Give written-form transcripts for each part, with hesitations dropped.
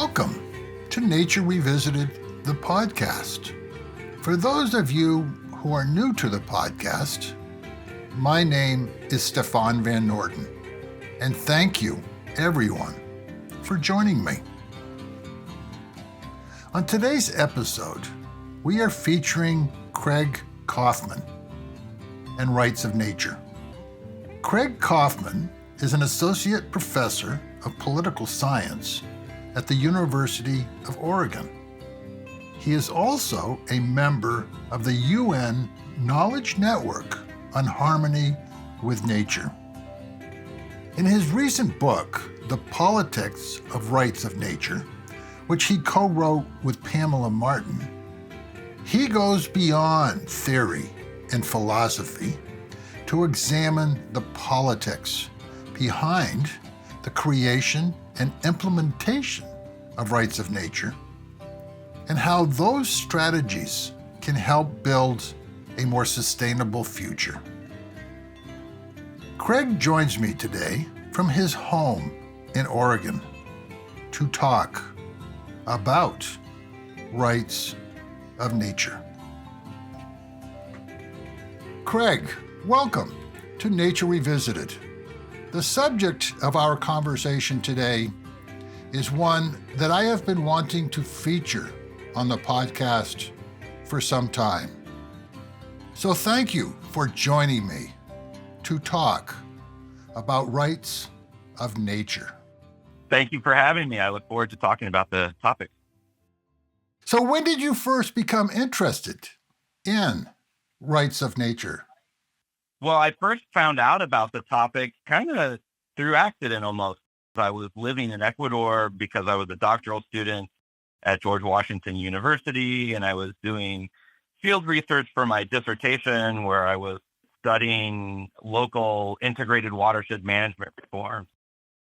Welcome to Nature Revisited, the podcast. For those of you who are new to the podcast, my name is Stefan Van Noorden, and thank you, everyone, for joining me. On today's episode, we are featuring Craig Kauffman and Rights of Nature. Craig Kauffman is an associate professor of political science at the University of Oregon. He is also a member of the UN Knowledge Network on Harmony with Nature. In his recent book, The Politics of Rights of Nature, which he co-wrote with Pamela Martin, he goes beyond theory and philosophy to examine the politics behind the creation and implementation of rights of nature, and how those strategies can help build a more sustainable future. Craig joins me today from his home in Oregon to talk about rights of nature. Craig, welcome to Nature Revisited. The subject of our conversation today is one that I have been wanting to feature on the podcast for some time. So thank you for joining me to talk about rights of nature. Thank you for having me. I look forward to talking about the topic. So when did you first become interested in rights of nature? Well, I first found out about the topic kind of through accident almost. I was living in Ecuador because I was a doctoral student at George Washington University, and I was doing field research for my dissertation where I was studying local integrated watershed management reforms.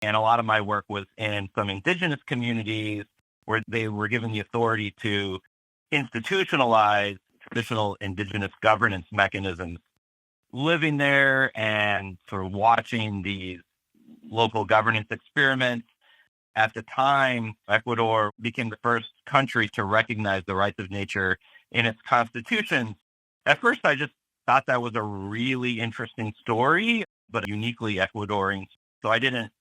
And a lot of my work was in some indigenous communities where they were given the authority to institutionalize traditional indigenous governance mechanisms. Living there and sort of watching these local governance experiments. At the time, Ecuador became the first country to recognize the rights of nature in its constitution. At first, I just thought that was a really interesting story, but uniquely Ecuadorian. So I didn't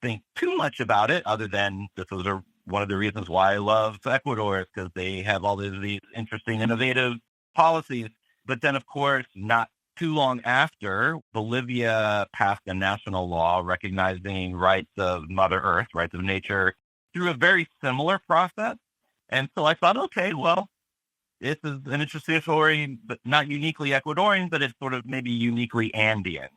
think too much about it other than this was one of the reasons why I love Ecuador, because they have all these interesting, innovative policies. But then, of course, not too long after, Bolivia passed a national law recognizing rights of Mother Earth, rights of nature, through a very similar process. And so I thought, okay, well, this is an interesting story, but not uniquely Ecuadorian, but it's sort of maybe uniquely Andean.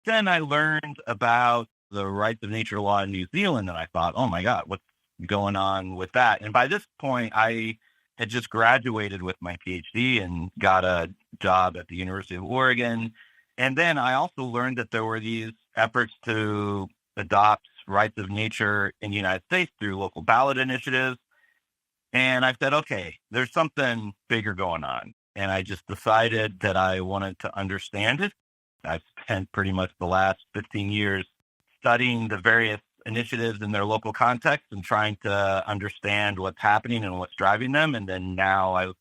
Then I learned about the rights of nature law in New Zealand, and I thought, oh my God, what's going on with that? And by this point, I had just graduated with my PhD and got a job at the University of Oregon. And then I also learned that there were these efforts to adopt rights of nature in the United States through local ballot initiatives. And I said, okay, there's something bigger going on. And I just decided that I wanted to understand it. I've spent pretty much the last 15 years studying the various initiatives in their local context and trying to understand what's happening and what's driving them. And then now I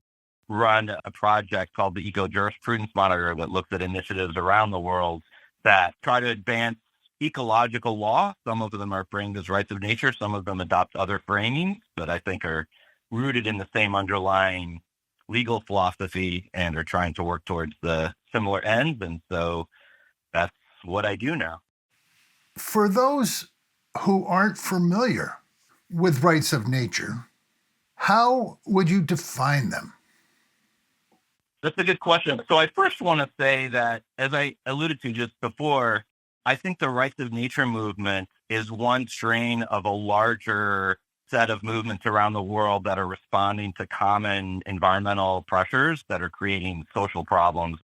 run a project called the Eco Jurisprudence Monitor that looks at initiatives around the world that try to advance ecological law. Some of them are framed as rights of nature. Some of them adopt other framings, but I think are rooted in the same underlying legal philosophy and are trying to work towards the similar ends. And so that's what I do now. For those who aren't familiar with rights of nature, how would you define them? That's a good question. So I first want to say that, as I alluded to just before, I think the rights of nature movement is one strain of a larger set of movements around the world that are responding to common environmental pressures that are creating social problems.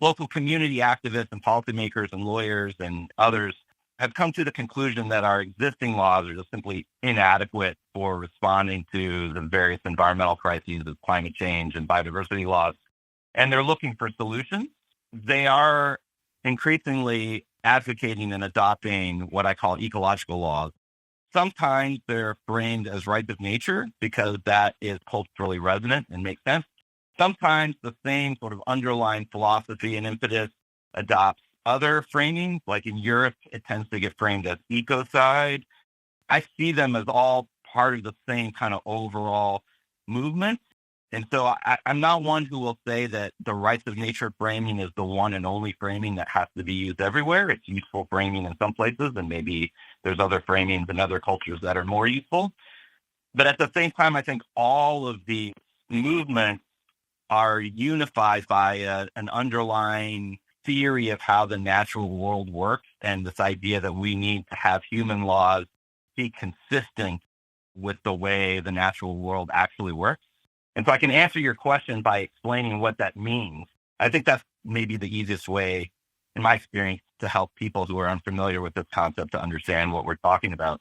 Local community activists and policymakers and lawyers and others have come to the conclusion that our existing laws are just simply inadequate for responding to the various environmental crises of climate change and biodiversity loss. And they're looking for solutions. They are increasingly advocating and adopting what I call ecological laws. Sometimes they're framed as rights of nature because that is culturally resonant and makes sense. Sometimes the same sort of underlying philosophy and impetus adopts other framing. Like in Europe, it tends to get framed as ecocide. I see them as all part of the same kind of overall movement. And so I'm not one who will say that the rights of nature framing is the one and only framing that has to be used everywhere. It's useful framing in some places, and maybe there's other framings in other cultures that are more useful. But at the same time, I think all of the movements are unified by an underlying theory of how the natural world works, and this idea that we need to have human laws be consistent with the way the natural world actually works. And so I can answer your question by explaining what that means. I think that's maybe the easiest way, in my experience, to help people who are unfamiliar with this concept to understand what we're talking about.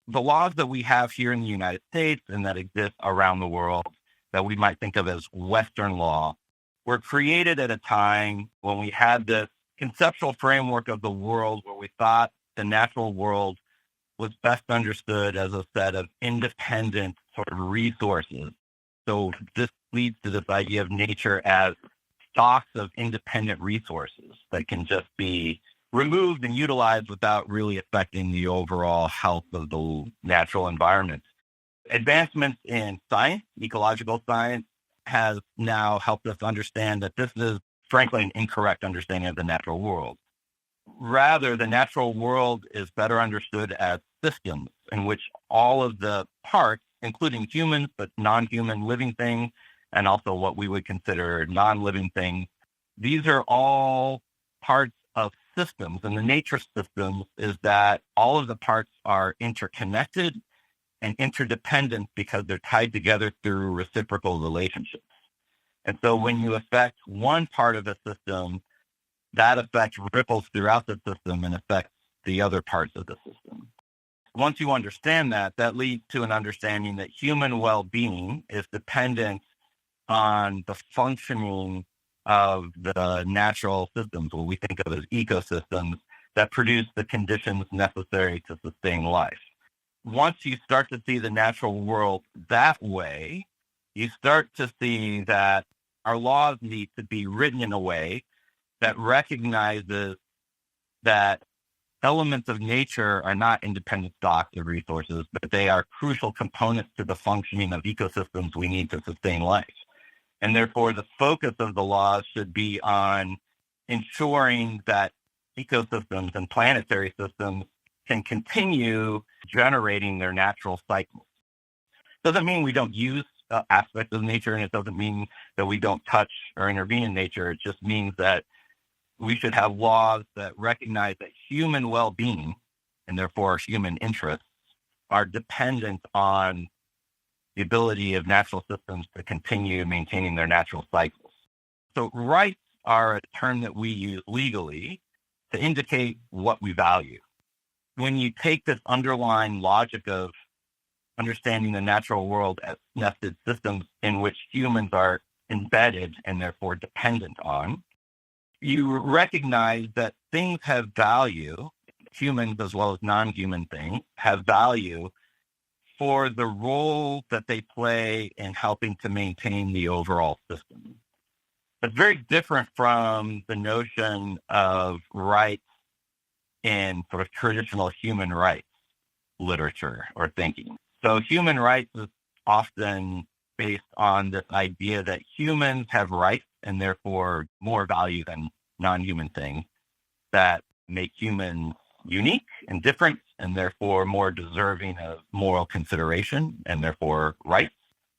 The laws that we have here in the United States and that exist around the world that we might think of as Western law were created at a time when we had this conceptual framework of the world where we thought the natural world was best understood as a set of independent sort of resources. So this leads to this idea of nature as stocks of independent resources that can just be removed and utilized without really affecting the overall health of the natural environment. Advancements in science, ecological science, has now helped us understand that this is, frankly, an incorrect understanding of the natural world. Rather, the natural world is better understood as systems in which all of the parts, including humans, but non-human living things, and also what we would consider non-living things, these are all parts of systems. And the nature of systems is that all of the parts are interconnected and interdependent because they're tied together through reciprocal relationships. And so when you affect one part of a system, that effect ripples throughout the system and affects the other parts of the system. Once you understand that, that leads to an understanding that human well-being is dependent on the functioning of the natural systems, what we think of as ecosystems, that produce the conditions necessary to sustain life. Once you start to see the natural world that way, you start to see that our laws need to be written in a way that recognizes that elements of nature are not independent stocks of resources, but they are crucial components to the functioning of ecosystems we need to sustain life. And therefore, the focus of the laws should be on ensuring that ecosystems and planetary systems can continue generating their natural cycles. Doesn't mean we don't use aspects of nature, and it doesn't mean that we don't touch or intervene in nature. It just means that we should have laws that recognize that human well-being, and therefore human interests, are dependent on the ability of natural systems to continue maintaining their natural cycles. So rights are a term that we use legally to indicate what we value. When you take this underlying logic of understanding the natural world as nested systems in which humans are embedded and therefore dependent on, you recognize that things have value, humans as well as non-human things have value for the role that they play in helping to maintain the overall system. It's very different from the notion of rights in sort of traditional human rights literature or thinking. So human rights is often based on this idea that humans have rights and therefore more value than non-human things that make humans unique and different and therefore more deserving of moral consideration and therefore rights.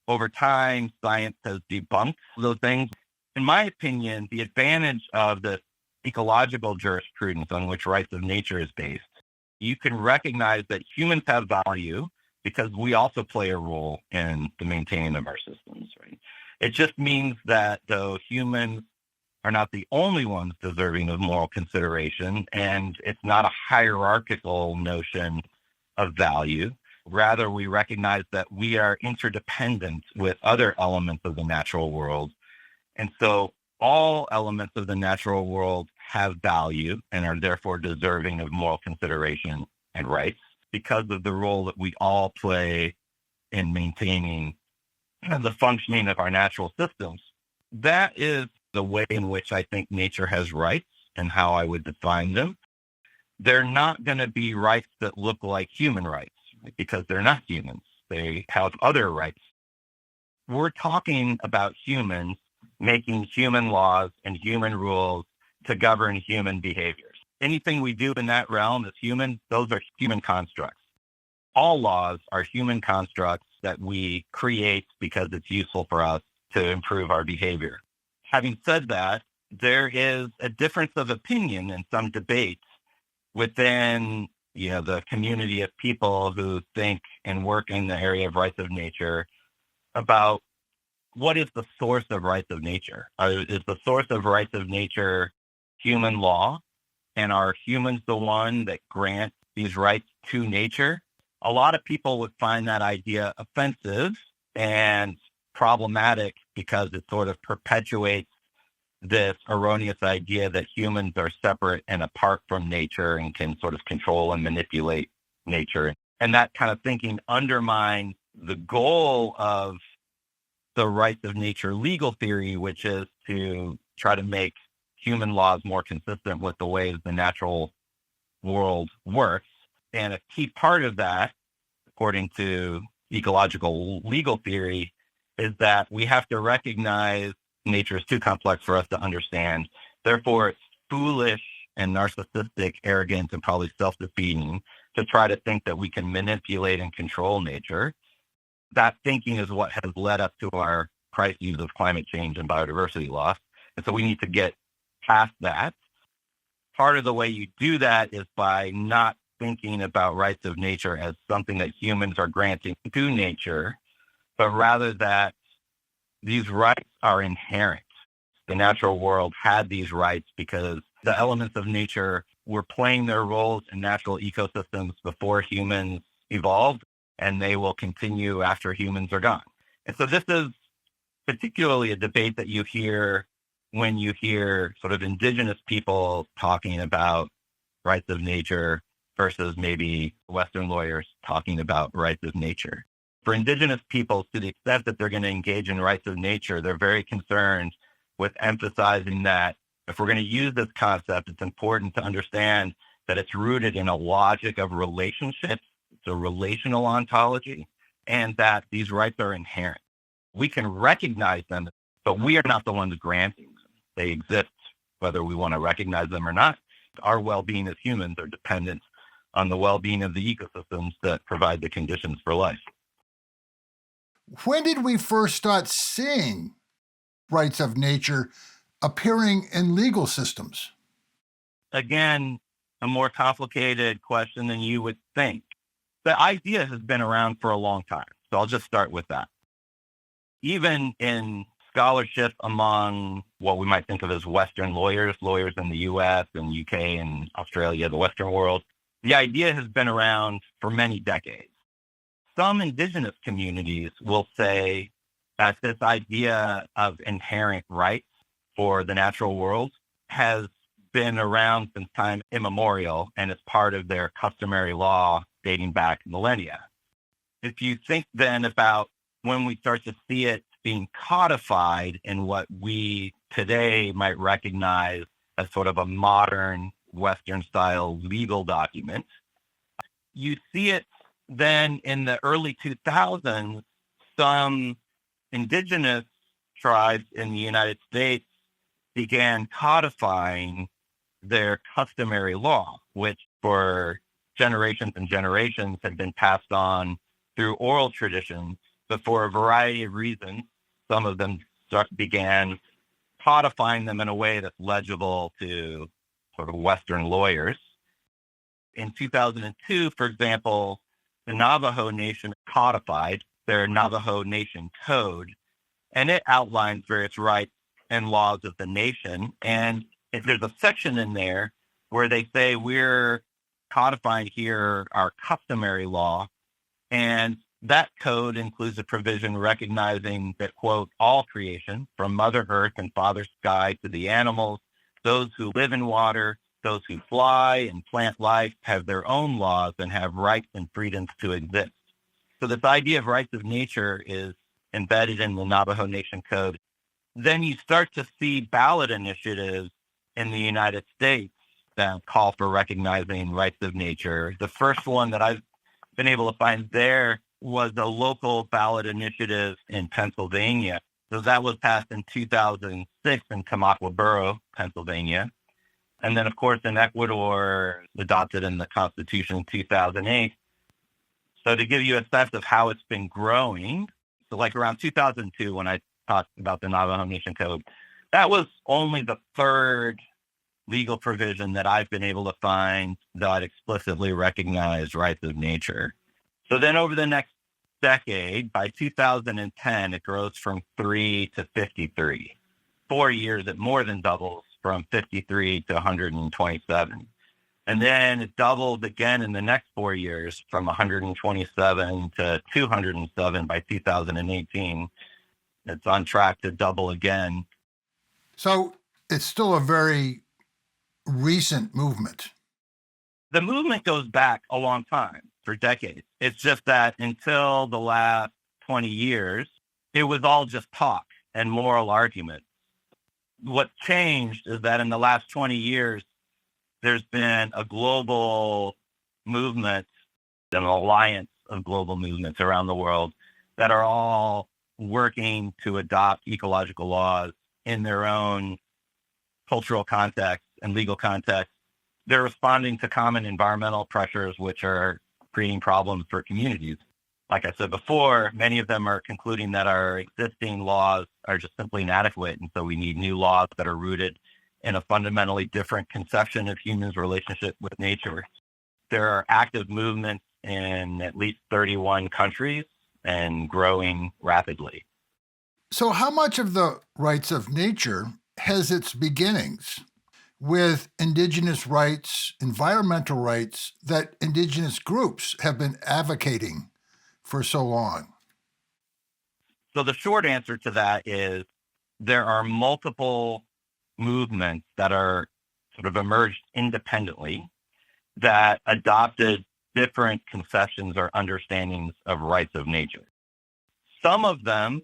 Over time, science has debunked those things. In my opinion, the advantage of the ecological jurisprudence on which rights of nature is based, you can recognize that humans have value because we also play a role in the maintaining of our systems, right? It just means that though humans are not the only ones deserving of moral consideration, and it's not a hierarchical notion of value. Rather, we recognize that we are interdependent with other elements of the natural world. And so all elements of the natural world have value and are therefore deserving of moral consideration and rights. because of the role that we all play in maintaining the functioning of our natural systems. That is the way in which I think nature has rights and how I would define them. They're not going to be rights that look like human rights because they're not humans. They have other rights. We're talking about humans making human laws and human rules to govern human behaviors. Anything we do in that realm as human, those are human constructs. All laws are human constructs that we create because it's useful for us to improve our behavior. Having said that, there is a difference of opinion in some debates within the community of people who think and work in the area of rights of nature about what is the source of rights of nature. Is the source of rights of nature human law? And are humans the one that grants these rights to nature? A lot of people would find that idea offensive and problematic because it sort of perpetuates this erroneous idea that humans are separate and apart from nature and can sort of control and manipulate nature. And that kind of thinking undermines the goal of the rights of nature legal theory, which is to try to make human laws more consistent with the ways the natural world works. And a key part of that, according to ecological legal theory, is that we have to recognize nature is too complex for us to understand. Therefore, it's foolish and narcissistic, arrogant, and probably self-defeating to try to think that we can manipulate and control nature. That thinking is what has led us to our crises of climate change and biodiversity loss. And so we need to get past that. Part of the way you do that is by not thinking about rights of nature as something that humans are granting to nature, but rather that these rights are inherent. The natural world had these rights because the elements of nature were playing their roles in natural ecosystems before humans evolved, and they will continue after humans are gone. And so this is particularly a debate that you hear when you hear sort of indigenous people talking about rights of nature versus maybe Western lawyers talking about rights of nature. For indigenous peoples, to the extent that they're going to engage in rights of nature, they're very concerned with emphasizing that if we're going to use this concept, it's important to understand that it's rooted in a logic of relationships, it's a relational ontology, and that these rights are inherent. We can recognize them, but we are not the ones granting them. They exist whether we want to recognize them or not. Our well-being as humans are dependent on the well-being of the ecosystems that provide the conditions for life. When did we first start seeing rights of nature appearing in legal systems? Again, a more complicated question than you would think. The idea has been around for a long time, so I'll just start with that. Even in scholarship among what we might think of as Western lawyers in the US and UK and Australia, the Western world, the idea has been around for many decades. Some indigenous communities will say that this idea of inherent rights for the natural world has been around since time immemorial and is part of their customary law dating back millennia. If you think then about when we start to see it being codified in what we today might recognize as sort of a modern Western-style legal document, you see it then in the early 2000s, some indigenous tribes in the United States began codifying their customary law, which for generations and generations had been passed on through oral traditions, but for a variety of reasons, some of them began codifying them in a way that's legible to sort of Western lawyers. In 2002, for example, the Navajo Nation codified their Navajo Nation Code, and it outlines various rights and laws of the nation. And there's a section in there where they say we're codifying here our customary law, and that code includes a provision recognizing that, quote, all creation, from Mother Earth and Father Sky to the animals, those who live in water, Those who fly and plant life have their own laws and have rights and freedoms to exist. So this idea of rights of nature is embedded in the Navajo Nation Code. Then you start to see ballot initiatives in the United States that call for recognizing rights of nature. The first one that I've been able to find there was a local ballot initiative in Pennsylvania. So that was passed in 2006 in Tamaqua Borough, Pennsylvania. And then, of course, in Ecuador, adopted in the Constitution in 2008. So to give you a sense of how it's been growing, so like around 2002, when I talked about the Navajo Nation Code, that was only the third legal provision that I've been able to find that explicitly recognized rights of nature. So then over the next decade, by 2010, it grows from 3 to 53. 4 years, it more than doubles from 53 to 127. And then it doubled again in the next 4 years from 127 to 207 by 2018. It's on track to double again. So it's still a very recent movement. The movement goes back a long time, for decades. It's just that until the last 20 years, it was all just talk and moral argument. What changed is that in the last 20 years, there's been a global movement, an alliance of global movements around the world that are all working to adopt ecological laws in their own cultural context and legal context. They're responding to common environmental pressures, which are creating problems for communities. Like I said before, many of them are concluding that our existing laws are just simply inadequate. And so we need new laws that are rooted in a fundamentally different conception of humans' relationship with nature. There are active movements in at least 31 countries and growing rapidly. So how much of the rights of nature has its beginnings with indigenous rights, environmental rights that indigenous groups have been advocating for so long? So the short answer to that is there are multiple movements that are sort of emerged independently that adopted different conceptions or understandings of rights of nature. Some of them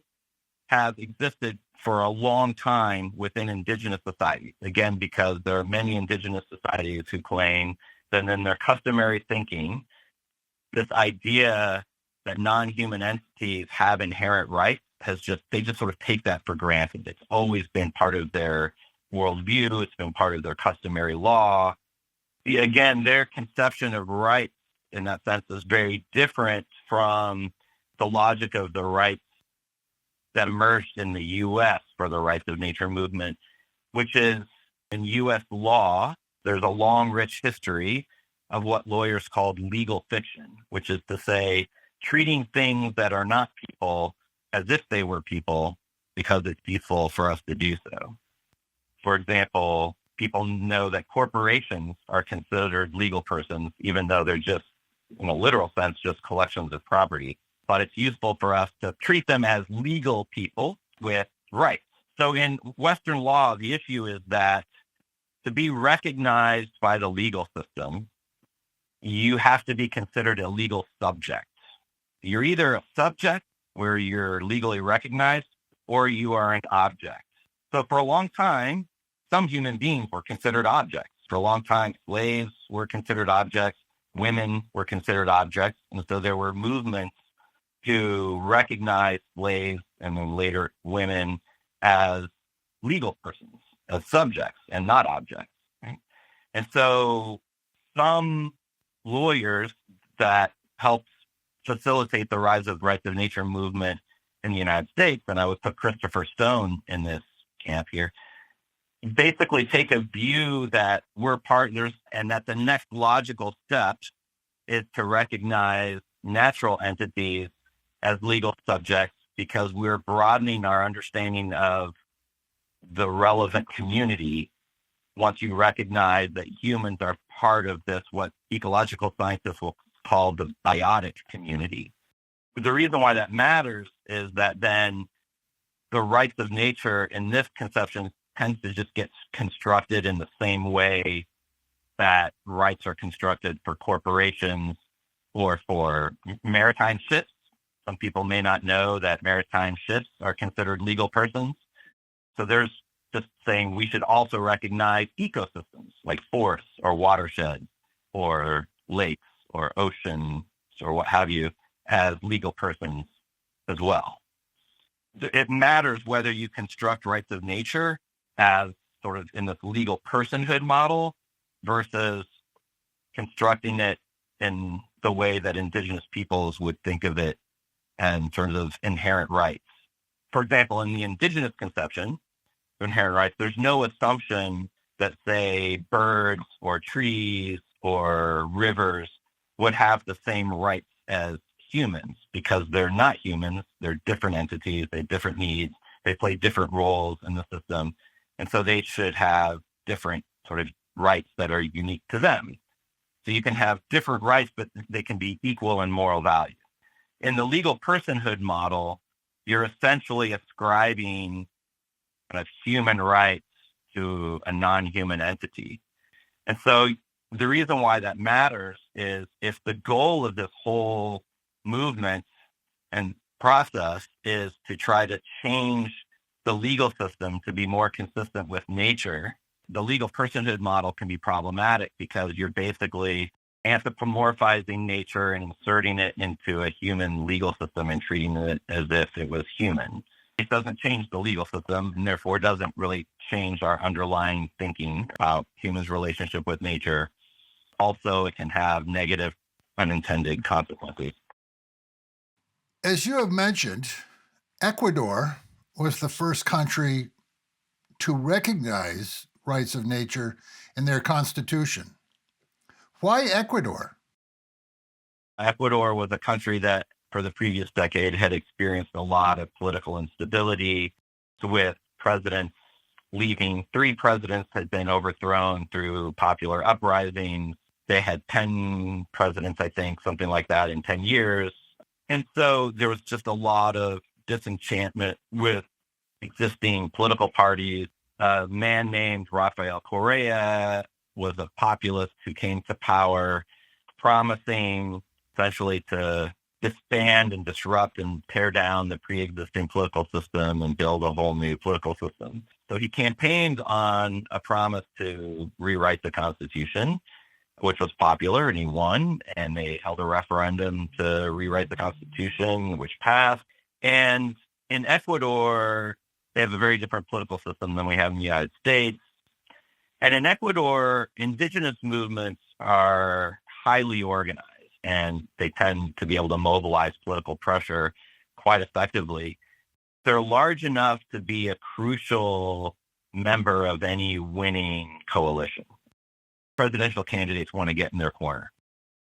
have existed for a long time within indigenous societies, again, because there are many indigenous societies who claim that in their customary thinking, this idea that non-human entities have inherent rights they just sort of take that for granted. It's always been part of their worldview. It's been part of their customary law. Again, their conception of rights in that sense is very different from the logic of the rights that emerged in the U.S. for the rights of nature movement, which is in U.S. law, there's a long, rich history of what lawyers called legal fiction, which is to say, treating things that are not people as if they were people because it's useful for us to do so. For example, people know that corporations are considered legal persons, even though they're just, in a literal sense, just collections of property. But it's useful for us to treat them as legal people with rights. So in Western law, the issue is that to be recognized by the legal system, you have to be considered a legal subject. You're either a subject where you're legally recognized or you are an object. So for a long time, some human beings were considered objects. For a long time, slaves were considered objects. Women were considered objects. And so there were movements to recognize slaves and then later women as legal persons, as subjects and not objects. Right? And so some lawyers that helped facilitate the rise of rights of nature movement in the United States, and I would put Christopher Stone in this camp here, basically take a view that we're partners and that the next logical step is to recognize natural entities as legal subjects because we're broadening our understanding of the relevant community once you recognize that humans are part of this, what ecological scientists will call the biotic community. The reason why that matters is that then the rights of nature in this conception tends to just get constructed in the same way that rights are constructed for corporations or for maritime ships. Some people may not know that maritime ships are considered legal persons. So there's just saying we should also recognize ecosystems like forests or watersheds or lakes or oceans or what have you as legal persons as well. It matters whether you construct rights of nature as sort of in this legal personhood model versus constructing it in the way that indigenous peoples would think of it in terms of inherent rights. For example, in the indigenous conception of inherent rights, there's no assumption that, say, birds or trees or rivers would have the same rights as humans because they're not humans. They're different entities. They have different needs. They play different roles in the system. And so they should have different sort of rights that are unique to them. So you can have different rights, but they can be equal in moral value. In the legal personhood model, you're essentially ascribing kind of human rights to a non-human entity. And so the reason why that matters is if the goal of this whole movement and process is to try to change the legal system to be more consistent with nature, the legal personhood model can be problematic because you're basically anthropomorphizing nature and inserting it into a human legal system and treating it as if it was human. It doesn't change the legal system and therefore doesn't really change our underlying thinking about humans' relationship with nature. Also, it can have negative unintended consequences. As you have mentioned, Ecuador was the first country to recognize rights of nature in their constitution. Why Ecuador? Ecuador was a country that for the previous decade had experienced a lot of political instability with presidents leaving. 3 presidents had been overthrown through popular uprisings. They had 10 presidents, I think, something like that in 10 years. And so there was just a lot of disenchantment with existing political parties. A man named Rafael Correa was a populist who came to power promising essentially to disband and disrupt and tear down the pre-existing political system and build a whole new political system. So he campaigned on a promise to rewrite the Constitution, which was popular, and he won. And they held a referendum to rewrite the Constitution, which passed. And in Ecuador, they have a very different political system than we have in the United States. And in Ecuador, indigenous movements are highly organized, and they tend to be able to mobilize political pressure quite effectively. They're large enough to be a crucial member of any winning coalition. Presidential candidates want to get in their corner.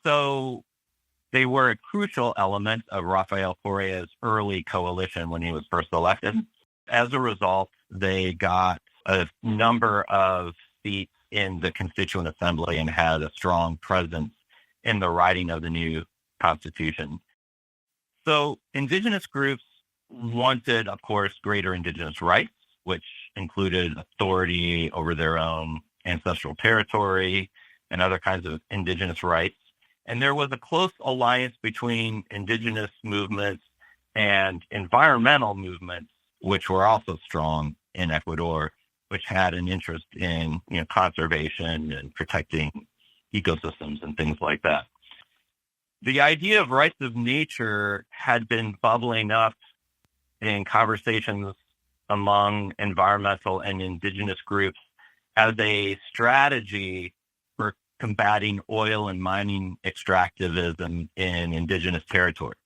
So they were a crucial element of Rafael Correa's early coalition when he was first elected. As a result, they got a number of seats in the Constituent Assembly and had a strong presence in the writing of the new Constitution. So indigenous groups wanted, of course, greater indigenous rights, which included authority over their own ancestral territory and other kinds of indigenous rights. And there was a close alliance between indigenous movements and environmental movements, which were also strong in Ecuador, which had an interest in conservation and protecting ecosystems and things like that. The idea of rights of nature had been bubbling up in conversations among environmental and indigenous groups as a strategy for combating oil and mining extractivism in indigenous territory.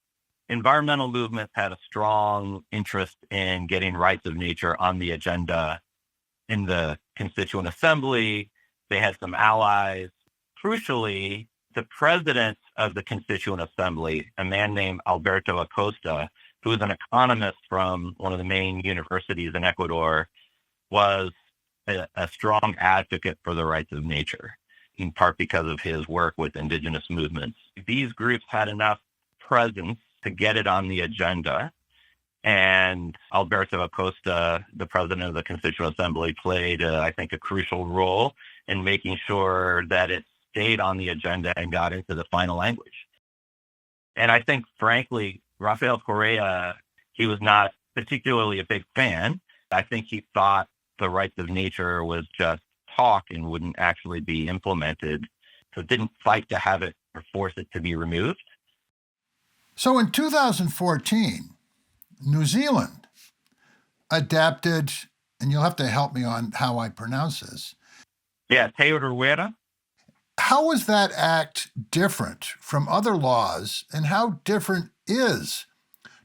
Environmental movements had a strong interest in getting rights of nature on the agenda in the Constituent Assembly. They had some allies. Crucially, the president of the Constituent Assembly, a man named Alberto Acosta, who was an economist from one of the main universities in Ecuador, was a strong advocate for the rights of nature, in part because of his work with indigenous movements. These groups had enough presence to get it on the agenda. And Alberto Acosta, the president of the Constituent Assembly, played, I think, a crucial role in making sure that it stayed on the agenda and got into the final language. And I think, frankly, Rafael Correa, he was not particularly a big fan. I think he thought the rights of nature was just talk and wouldn't actually be implemented. So didn't fight to have it or force it to be removed. So in 2014, New Zealand adapted, and you'll have to help me on how I pronounce this. Yeah, Te Urewera. How was that act different from other laws, and how different is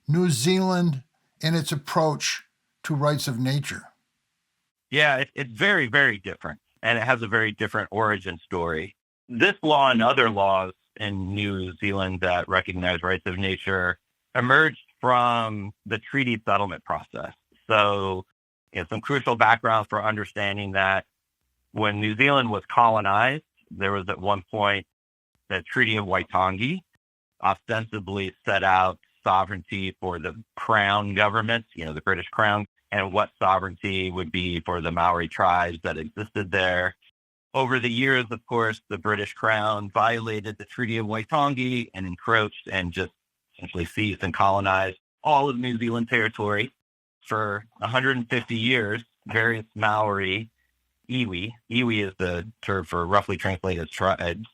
New Zealand in its approach to rights of nature? Yeah, it's very, very different, and it has a very different origin story. This law and other laws in New Zealand that recognize rights of nature emerged from the treaty settlement process. So, some crucial background for understanding that when New Zealand was colonized, there was at one point the Treaty of Waitangi, ostensibly set out sovereignty for the Crown government, the British Crown, and what sovereignty would be for the Maori tribes that existed there. Over the years, of course, the British Crown violated the Treaty of Waitangi and encroached and just essentially seized and colonized all of New Zealand territory. For 150 years, various Maori, iwi is the term for roughly translated tribes,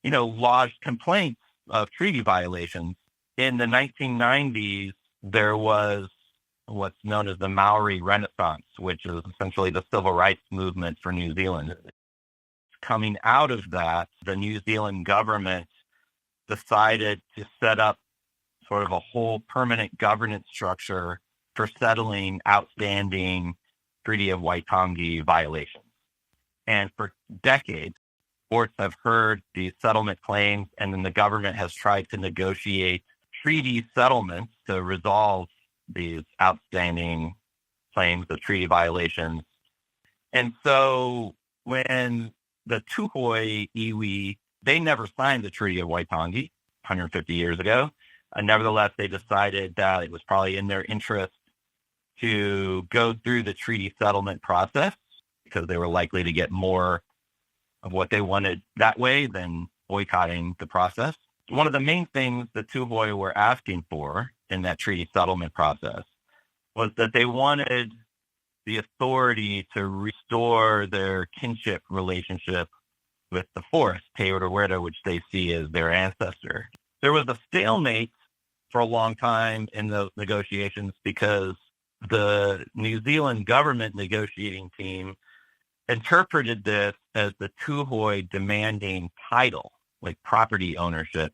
lodged complaints of treaty violations. In the 1990s, there was what's known as the Maori Renaissance, which is essentially the civil rights movement for New Zealand. Coming out of that, the New Zealand government decided to set up sort of a whole permanent governance structure for settling outstanding Treaty of Waitangi violations. And for decades, courts have heard these settlement claims, and then the government has tried to negotiate treaty settlements to resolve these outstanding claims of treaty violations. And so when the Tuhoi iwi, they never signed the Treaty of Waitangi 150 years ago. Nevertheless, they decided that it was probably in their interest to go through the treaty settlement process because they were likely to get more of what they wanted that way than boycotting the process. One of the main things the Tuhoi were asking for in that treaty settlement process was that they wanted the authority to restore their kinship relationship with the forest, Te Urewera, which they see as their ancestor. There was a stalemate for a long time in those negotiations because the New Zealand government negotiating team interpreted this as the Tuhoi demanding title, like property ownership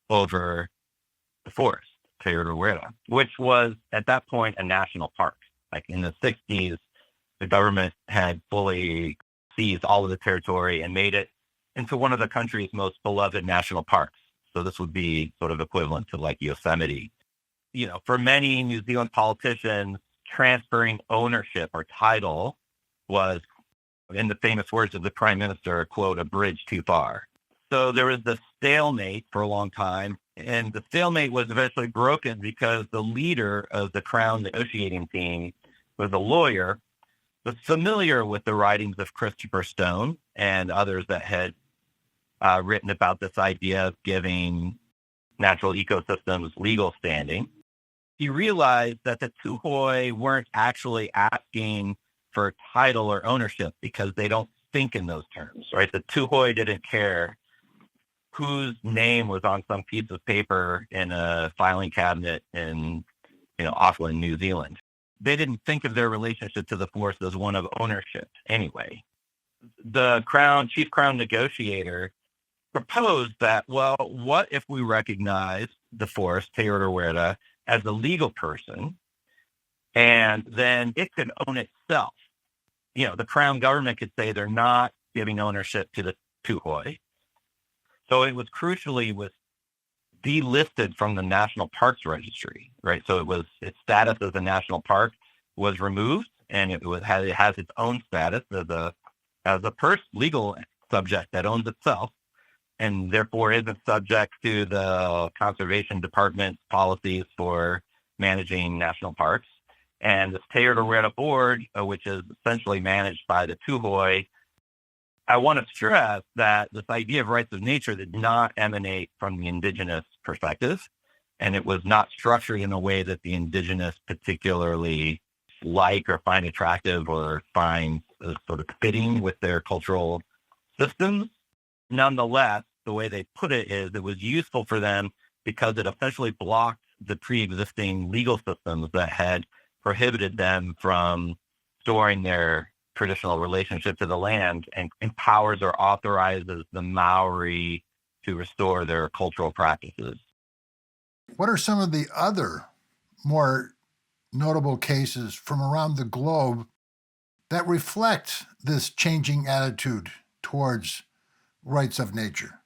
over the forest, Te Urewera, which was at that point a national park. Like in the 60s, the government had fully seized all of the territory and made it into one of the country's most beloved national parks. So this would be sort of equivalent to like Yosemite. For many New Zealand politicians, transferring ownership or title was, in the famous words of the prime minister, quote, a bridge too far. So there was this stalemate for a long time, and the stalemate was eventually broken because the leader of the Crown negotiating team was a lawyer, was familiar with the writings of Christopher Stone and others that had written about this idea of giving natural ecosystems legal standing. He realized that the Tuhoi weren't actually asking for title or ownership because they don't think in those terms, right? The Tuhoi didn't care whose name was on some piece of paper in a filing cabinet in, Auckland, New Zealand. They didn't think of their relationship to the forest as one of ownership anyway. The chief crown negotiator proposed that, well, what if we recognize the forest, Te Urewera, as a legal person, and then it could own itself? The Crown government could say they're not giving ownership to the Tuhoi. So it was delisted from the National Parks Registry, right? So its status as a national park was removed, and it has its own status as a legal subject that owns itself, and therefore isn't subject to the Conservation Department's policies for managing national parks. And the Te Urewera Board, which is essentially managed by the Tuhoi, I want to stress that this idea of rights of nature did not emanate from the indigenous perspective, and it was not structured in a way that the indigenous particularly like or find attractive or find sort of fitting with their cultural systems. Nonetheless, the way they put it is it was useful for them because it essentially blocked the pre-existing legal systems that had prohibited them from storing their traditional relationship to the land, and empowers or authorizes the Maori to restore their cultural practices. What are some of the other more notable cases from around the globe that reflect this changing attitude towards rights of nature?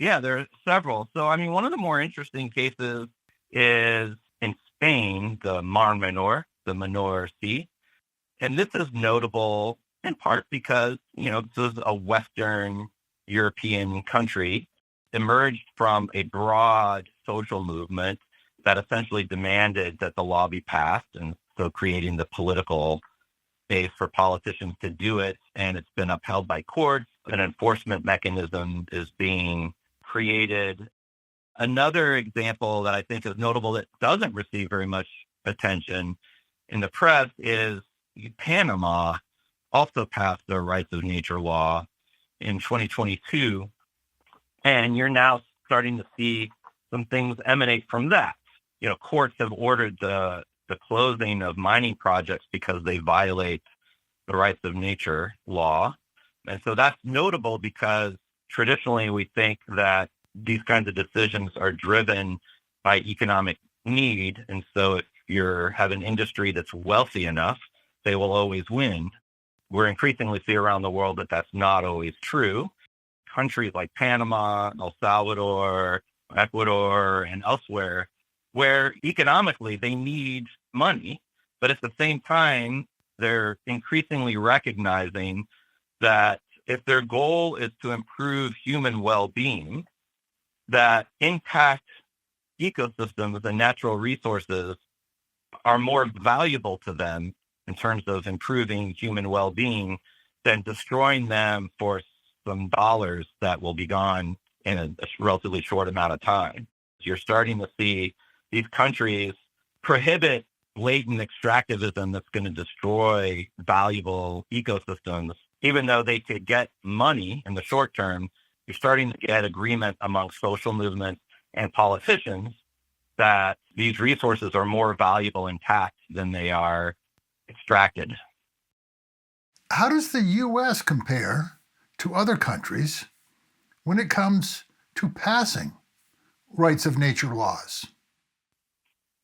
Yeah, there are several. So, I mean, one of the more interesting cases is in Spain, the Mar Menor, the Menor Sea. And this is notable in part because, this is a Western European country emerged from a broad social movement that essentially demanded that the law be passed, and so creating the political base for politicians to do it. And it's been upheld by courts. An enforcement mechanism is being created. Another example that I think is notable that doesn't receive very much attention in the press is Panama also passed the rights of nature law in 2022. And you're now starting to see some things emanate from that. Courts have ordered the closing of mining projects because they violate the rights of nature law. And so that's notable because traditionally we think that these kinds of decisions are driven by economic need. And so if you have an industry that's wealthy enough, they will always win. We're increasingly see around the world that that's not always true. Countries like Panama, El Salvador, Ecuador, and elsewhere, where economically they need money, but at the same time, they're increasingly recognizing that if their goal is to improve human well-being, that intact ecosystems and natural resources are more valuable to them in terms of improving human well-being than destroying them for some dollars that will be gone in a relatively short amount of time. You're starting to see these countries prohibit blatant extractivism that's going to destroy valuable ecosystems, even though they could get money in the short term. You're starting to get agreement among social movements and politicians that these resources are more valuable intact than they are extracted. How does the U.S. compare to other countries when it comes to passing rights of nature laws?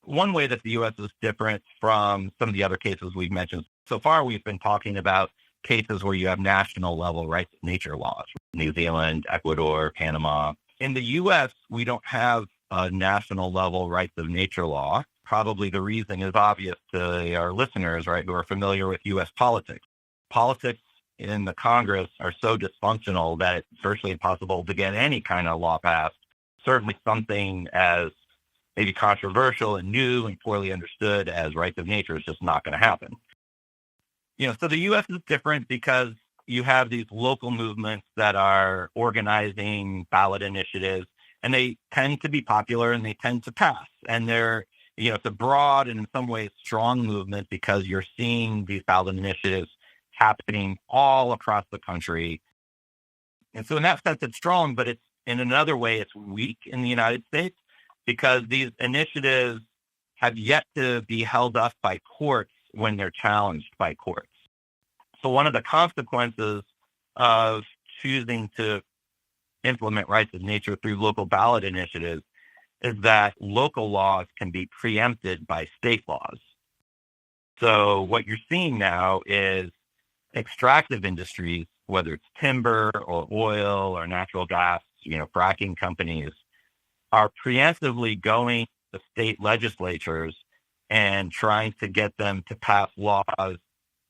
One way that the U.S. is different from some of the other cases we've mentioned so far, we've been talking about cases where you have national level rights of nature laws, New Zealand, Ecuador, Panama. In the U.S., we don't have a national level rights of nature law. Probably the reason is obvious to our listeners, right, who are familiar with U.S. politics. Politics in the Congress are so dysfunctional that it's virtually impossible to get any kind of law passed. Certainly something as maybe controversial and new and poorly understood as rights of nature is just not going to happen. So the U.S. is different because you have these local movements that are organizing ballot initiatives, and they tend to be popular and they tend to pass. And they're, it's a broad and in some ways strong movement because you're seeing these ballot initiatives happening all across the country. And so in that sense, it's strong, but it's in another way, it's weak in the United States because these initiatives have yet to be held up by courts when they're challenged by courts. So one of the consequences of choosing to implement rights of nature through local ballot initiatives is that local laws can be preempted by state laws. So what you're seeing now is extractive industries, whether it's timber or oil or natural gas, fracking companies, are preemptively going to state legislatures and trying to get them to pass laws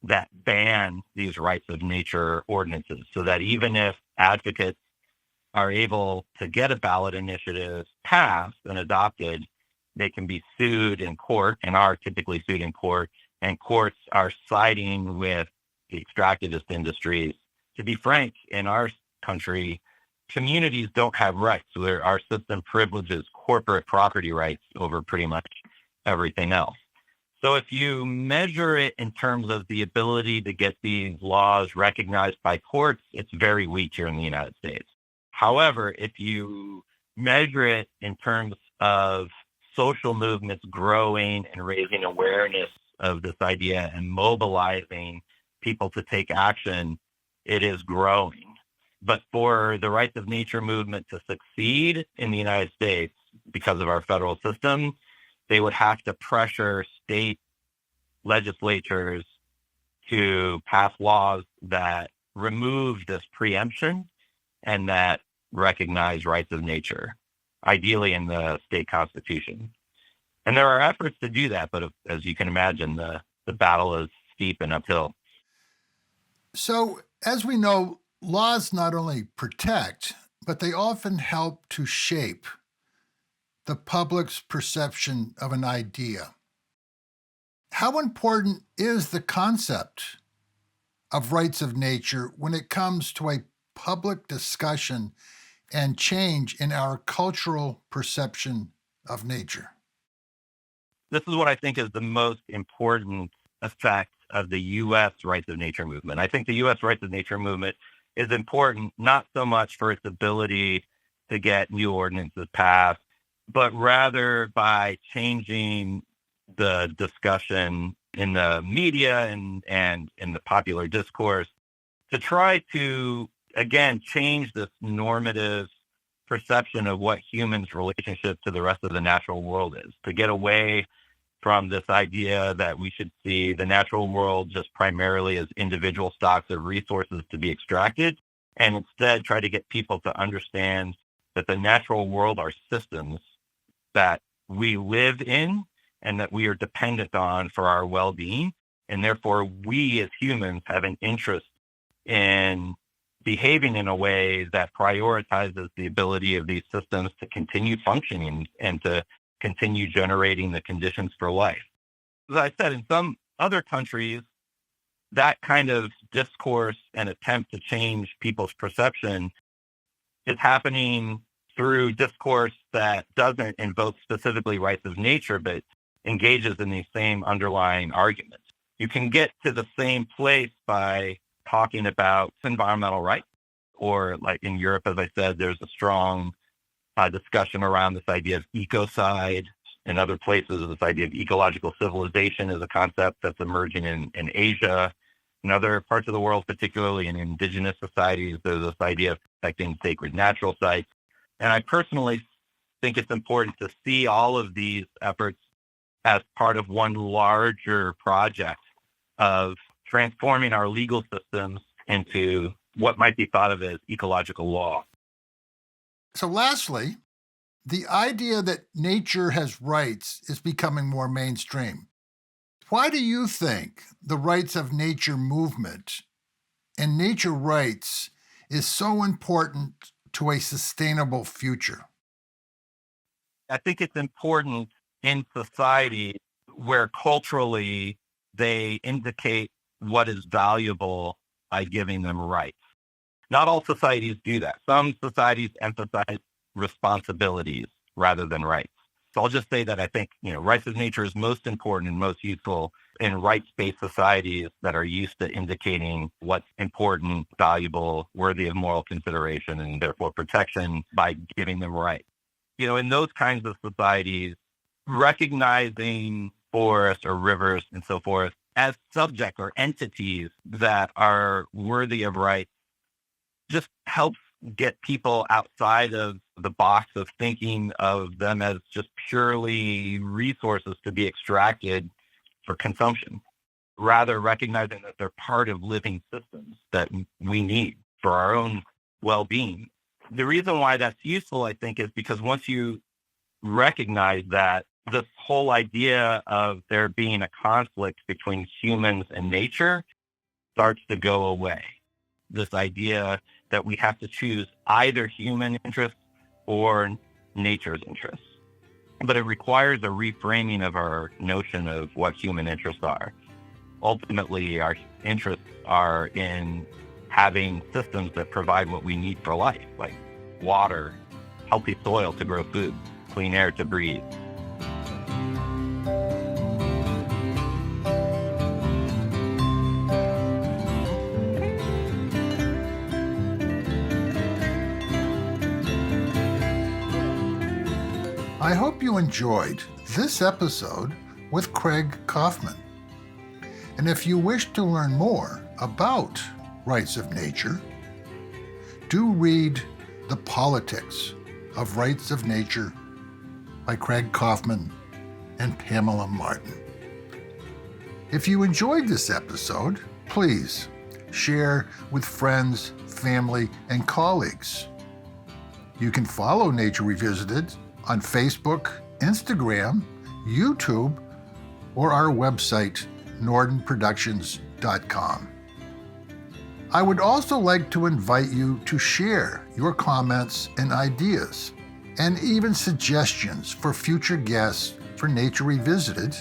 that ban these rights of nature ordinances, so that even if advocates are able to get a ballot initiative passed and adopted, they can be sued in court and are typically sued in court, and courts are siding with the extractivist industries to be frank, in our country, communities don't have rights. So our system privileges corporate property rights over pretty much everything else. So if you measure it in terms of the ability to get these laws recognized by courts, it's very weak here in the United States. However, if you measure it in terms of social movements growing and raising awareness of this idea and mobilizing people to take action, it is growing. But for the rights of nature movement to succeed in the United States because of our federal system, they would have to pressure state legislatures to pass laws that remove this preemption and that recognize rights of nature, ideally in the state constitution. And there are efforts to do that, but as you can imagine, the battle is steep and uphill. So, as we know, laws not only protect, but they often help to shape the public's perception of an idea. How important is the concept of rights of nature when it comes to a public discussion and change in our cultural perception of nature? This is what I think is the most important effect of the U.S. rights of nature movement. I think the U.S. rights of nature movement is important not so much for its ability to get new ordinances passed, but rather by changing the discussion in the media and in the popular discourse to try to, again, change this normative perception of what humans' relationship to the rest of the natural world is, to get away from this idea that we should see the natural world just primarily as individual stocks of resources to be extracted, and instead try to get people to understand that the natural world are systems that we live in and that we are dependent on for our well-being. And therefore, we as humans have an interest in behaving in a way that prioritizes the ability of these systems to continue functioning and to continue generating the conditions for life. As I said, in some other countries, that kind of discourse and attempt to change people's perception is happening through discourse that doesn't invoke specifically rights of nature, but engages in these same underlying arguments. You can get to the same place by talking about environmental rights, or like in Europe, as I said, there's a strong discussion around this idea of ecocide. In other places, this idea of ecological civilization is a concept that's emerging in Asia. In other parts of the world, particularly in indigenous societies, there's this idea of protecting sacred natural sites. And I personally think it's important to see all of these efforts as part of one larger project of transforming our legal systems into what might be thought of as ecological law. So lastly, the idea that nature has rights is becoming more mainstream. Why do you think the rights of nature movement and nature rights is so important to a sustainable future? I think it's important in society where culturally they indicate what is valuable by giving them rights. Not all societies do that. Some societies emphasize responsibilities rather than rights. So I'll just say that I think, rights of nature is most important and most useful in rights-based societies that are used to indicating what's important, valuable, worthy of moral consideration, and therefore protection by giving them rights. In those kinds of societies, recognizing forests or rivers and so forth as subject or entities that are worthy of rights just helps get people outside of the box of thinking of them as just purely resources to be extracted for consumption, rather recognizing that they're part of living systems that we need for our own well-being. The reason why that's useful, I think, is because once you recognize that, this whole idea of there being a conflict between humans and nature starts to go away. This idea that we have to choose either human interests or nature's interests. But it requires a reframing of our notion of what human interests are. Ultimately, our interests are in having systems that provide what we need for life, like water, healthy soil to grow food, clean air to breathe. I hope you enjoyed this episode with Craig Kauffman. And if you wish to learn more about rights of nature, do read The Politics of Rights of Nature by Craig Kauffman and Pamela Martin. If you enjoyed this episode, please share with friends, family, and colleagues. You can follow Nature Revisited on Facebook, Instagram, YouTube, or our website, nordenproductions.com. I would also like to invite you to share your comments and ideas, and even suggestions for future guests for Nature Revisited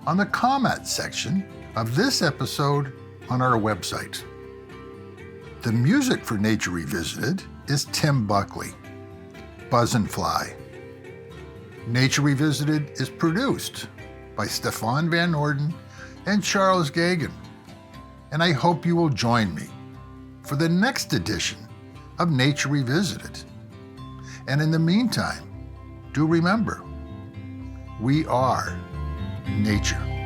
on the comment section of this episode on our website. The music for Nature Revisited is Tim Buckley, Buzz and Fly. Nature Revisited is produced by Stefan Van Norden and Charles Gagan, and I hope you will join me for the next edition of Nature Revisited. And in the meantime, do remember, we are nature.